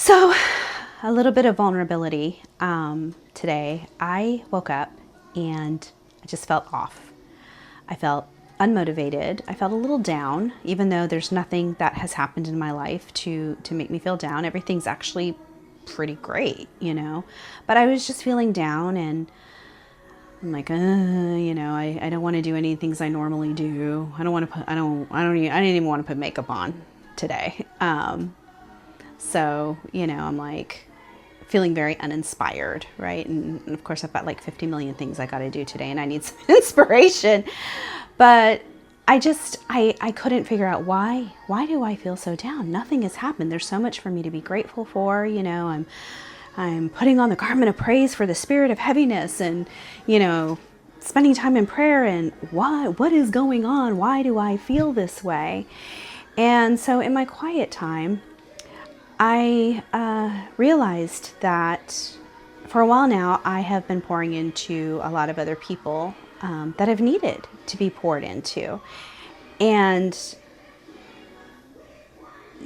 So, a little bit of vulnerability today. I woke up and I just felt off. I felt unmotivated. I felt a little down, even though there's nothing that has happened in my life to make me feel down. Everything's actually pretty great, But I was just feeling down, and I'm like, I don't want to do any things I normally do. I don't want to put, I didn't even want to put makeup on today. So, I'm like feeling very uninspired, right? And of course, I've got like 50 million things I got to do today, and I need some inspiration. But I couldn't figure out why. Why do I feel so down? Nothing has happened. There's so much for me to be grateful for. I'm putting on the garment of praise for the spirit of heaviness, and, spending time in prayer. And what is going on? Why do I feel this way? And so in my quiet time, I realized that for a while now, I have been pouring into a lot of other people that have needed to be poured into. And,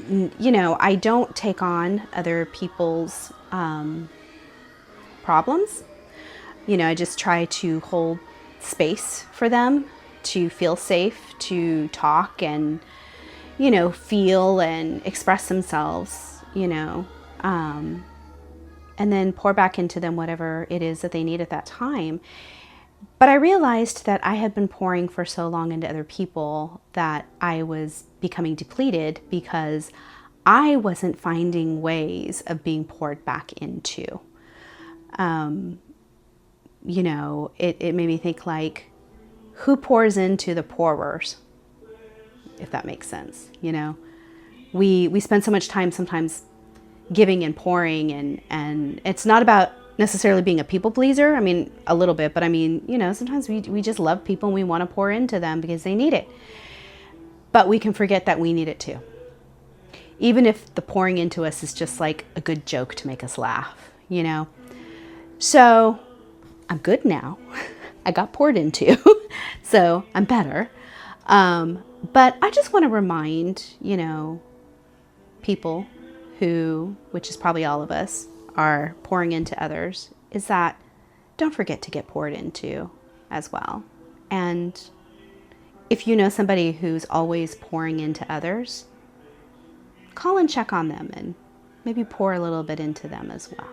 I don't take on other people's problems. I just try to hold space for them to feel safe, to talk and, feel and express themselves. And then pour back into them whatever it is that they need at that time. But I realized that I had been pouring for so long into other people that I was becoming depleted because I wasn't finding ways of being poured back into. It made me think, like, who pours into the pourers, if that makes sense. We spend so much time sometimes giving and pouring, and it's not about necessarily being a people pleaser. I mean, a little bit, but I mean, sometimes we just love people and we want to pour into them because they need it. But we can forget that we need it too. Even if the pouring into us is just like a good joke to make us laugh, So I'm good now. I got poured into, so I'm better. But I just want to remind, people who, which is probably all of us, are pouring into others, is that don't forget to get poured into as well. And if you know somebody who's always pouring into others, call and check on them and maybe pour a little bit into them as well.